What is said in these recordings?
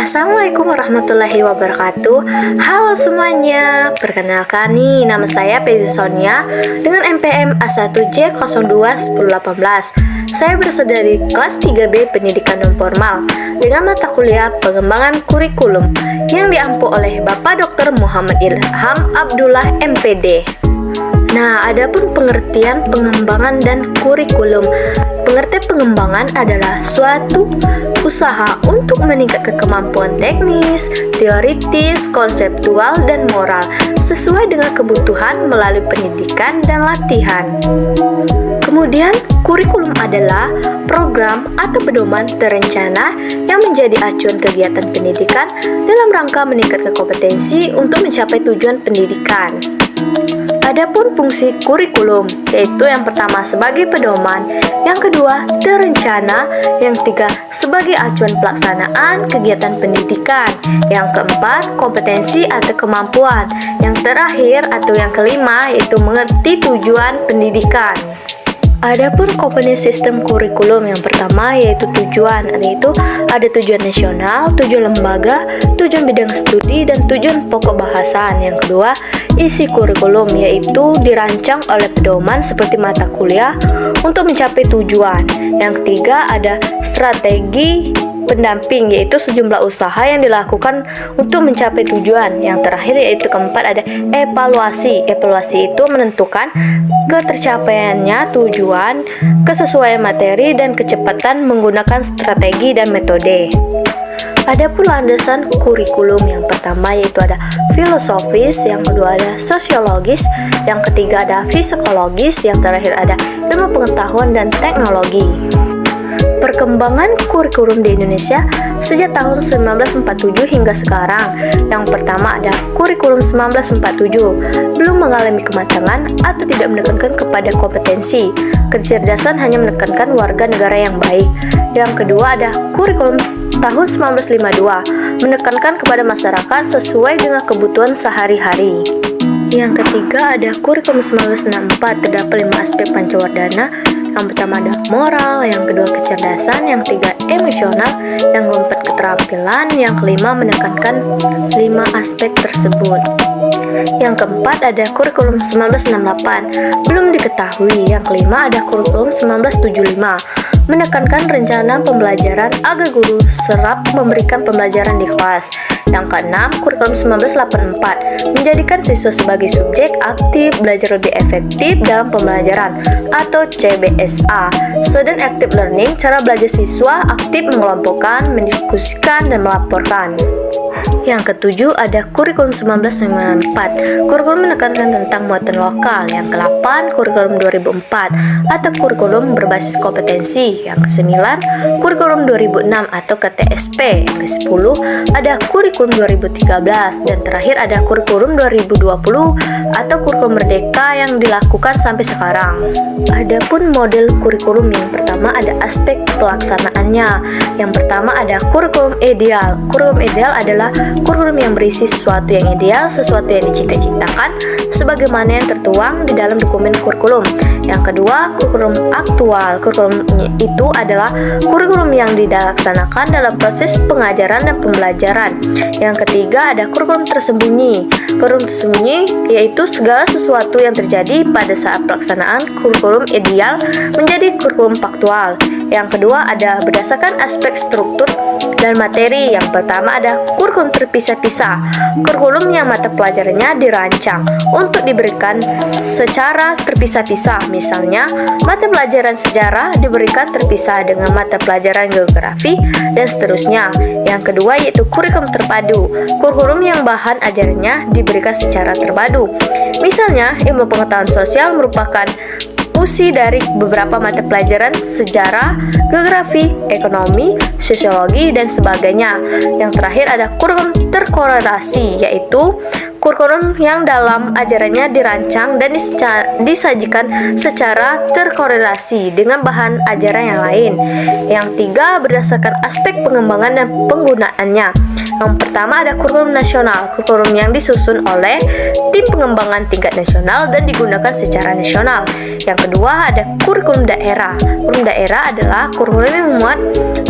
Assalamualaikum warahmatullahi wabarakatuh. Halo semuanya, perkenalkan nih, nama saya Pezi Sonia dengan NPM A1J021018. Saya berasal dari kelas 3B Pendidikan Non Formal dengan mata kuliah Pengembangan Kurikulum yang diampu oleh Bapak Dr. Muhammad Ilham Abdullah MPD. Nah, adapun pengertian pengembangan dan kurikulum. Pengertian pengembangan adalah suatu usaha untuk meningkatkan kemampuan teknis, teoritis, konseptual, dan moral sesuai dengan kebutuhan melalui pendidikan dan latihan. Kemudian, kurikulum adalah program atau pedoman terencana yang menjadi acuan kegiatan pendidikan dalam rangka meningkatkan kompetensi untuk mencapai tujuan pendidikan. Adapun fungsi kurikulum, yaitu yang pertama sebagai pedoman, yang kedua terencana, yang ketiga sebagai acuan pelaksanaan kegiatan pendidikan, yang keempat kompetensi atau kemampuan, yang terakhir atau yang kelima yaitu mengerti tujuan pendidikan. Adapun komponen sistem kurikulum yang pertama yaitu tujuan, yaitu ada tujuan nasional, tujuan lembaga, tujuan bidang studi, dan tujuan pokok bahasan. Yang kedua, isi kurikulum yaitu dirancang oleh pedoman seperti mata kuliah untuk mencapai tujuan. Yang ketiga, ada strategi pendamping yaitu sejumlah usaha yang dilakukan untuk mencapai tujuan. Yang terakhir yaitu keempat ada evaluasi. Evaluasi itu menentukan ketercapaiannya tujuan, kesesuaian materi, dan kecepatan menggunakan strategi dan metode. Adapun landasan kurikulum yang pertama yaitu ada filosofis, yang kedua ada sosiologis, yang ketiga ada psikologis, yang terakhir ada ilmu pengetahuan dan teknologi. Perkembangan kurikulum di Indonesia sejak tahun 1947 hingga sekarang. Yang pertama ada kurikulum 1947, belum mengalami kematangan atau tidak menekankan kepada kompetensi. Kecerdasan hanya menekankan warga negara yang baik. Yang kedua ada kurikulum tahun 1952, menekankan kepada masyarakat sesuai dengan kebutuhan sehari-hari. Yang ketiga ada kurikulum 1964, terdapat 5 aspek pancawardhana. Yang pertama ada moral, yang kedua kecerdasan, yang ketiga emosional, yang keempat keterampilan, yang kelima menekankan 5 aspek tersebut. Yang keempat ada kurikulum 1968, belum diketahui. Yang kelima ada kurikulum 1975, menekankan rencana pembelajaran agar guru serap memberikan pembelajaran di kelas. Yang keenam, kurikulum 1984, menjadikan siswa sebagai subjek aktif, belajar lebih efektif dalam pembelajaran, atau CBSA. Student Active Learning, cara belajar siswa aktif mengelompokkan, mendiskusikan, dan melaporkan. Yang ketujuh ada kurikulum 1994, kurikulum menekankan tentang muatan lokal. Yang ke-8, kurikulum 2004 atau kurikulum berbasis kompetensi. Yang ke-9, kurikulum 2006 atau KTSP. Yang ke-10 ada kurikulum 2013, dan terakhir ada kurikulum 2020 atau kurikulum merdeka yang dilakukan sampai sekarang. Adapun model kurikulum yang pertama ada aspek pelaksanaannya. Yang pertama ada kurikulum ideal. Kurikulum ideal adalah kurikulum yang berisi sesuatu yang ideal, sesuatu yang dicita-citakan sebagaimana yang tertuang di dalam dokumen kurikulum. Yang kedua, kurikulum aktual. Kurikulum itu adalah kurikulum yang dilaksanakan dalam proses pengajaran dan pembelajaran. Yang ketiga ada kurikulum tersembunyi. Kurikulum tersembunyi yaitu segala sesuatu yang terjadi pada saat pelaksanaan kurikulum ideal menjadi kurikulum faktual. Yang kedua ada berdasarkan aspek struktur dan materi. Yang pertama ada kurikulum terpisah-pisah. Kurikulum yang mata pelajarannya dirancang untuk diberikan secara terpisah-pisah. Misalnya, mata pelajaran sejarah diberikan terpisah dengan mata pelajaran geografi dan seterusnya. Yang kedua yaitu kurikulum terpadu. Kurikulum yang bahan ajarannya diberikan secara terpadu. Misalnya, ilmu pengetahuan sosial merupakan fusi dari beberapa mata pelajaran sejarah, geografi, ekonomi, sosiologi, dan sebagainya. Yang terakhir ada kurikulum terkorelasi, yaitu kurikulum yang dalam ajarannya dirancang dan disajikan secara terkorelasi dengan bahan ajaran yang lain. Yang tiga, berdasarkan aspek pengembangan dan penggunaannya. Yang pertama ada kurikulum nasional, kurikulum yang disusun oleh tim pengembangan tingkat nasional dan digunakan secara nasional. Yang kedua ada kurikulum daerah. Kurikulum daerah adalah kurikulum yang memuat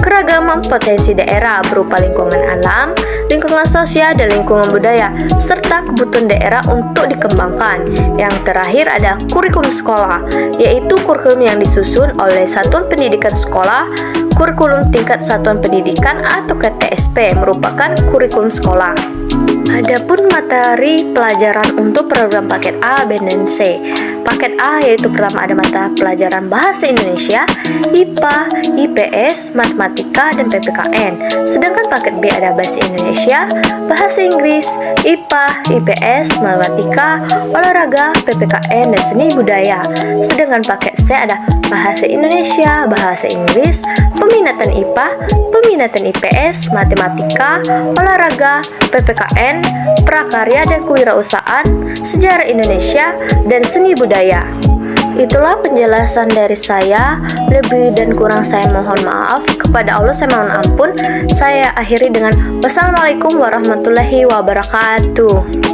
keragaman potensi daerah berupa lingkungan alam, lingkungan sosial, dan lingkungan budaya, serta kebutuhan daerah untuk dikembangkan. Yang terakhir ada kurikulum sekolah, yaitu kurikulum yang disusun oleh satuan pendidikan sekolah. Kurikulum tingkat satuan pendidikan atau KTSP merupakan kurikulum sekolah. Adapun materi pelajaran untuk program paket A, B, dan C. Paket A yaitu pertama ada mata pelajaran Bahasa Indonesia, IPA, IPS, Matematika, dan PPKN. Sedangkan paket B ada Bahasa Indonesia, Bahasa Inggris, IPA, IPS, Matematika, Olahraga, PPKN, dan Seni Budaya. Sedangkan paket C ada Bahasa Indonesia, Bahasa Inggris, Peminatan IPA, Peminatan IPS, Matematika, Olahraga, PPKN, Prakarya dan Kewirausahaan, Sejarah Indonesia, dan Seni Budaya. Itulah penjelasan dari saya. Lebih dan kurang saya mohon maaf. Kepada Allah saya mohon ampun. Saya akhiri dengan wassalamualaikum warahmatullahi wabarakatuh.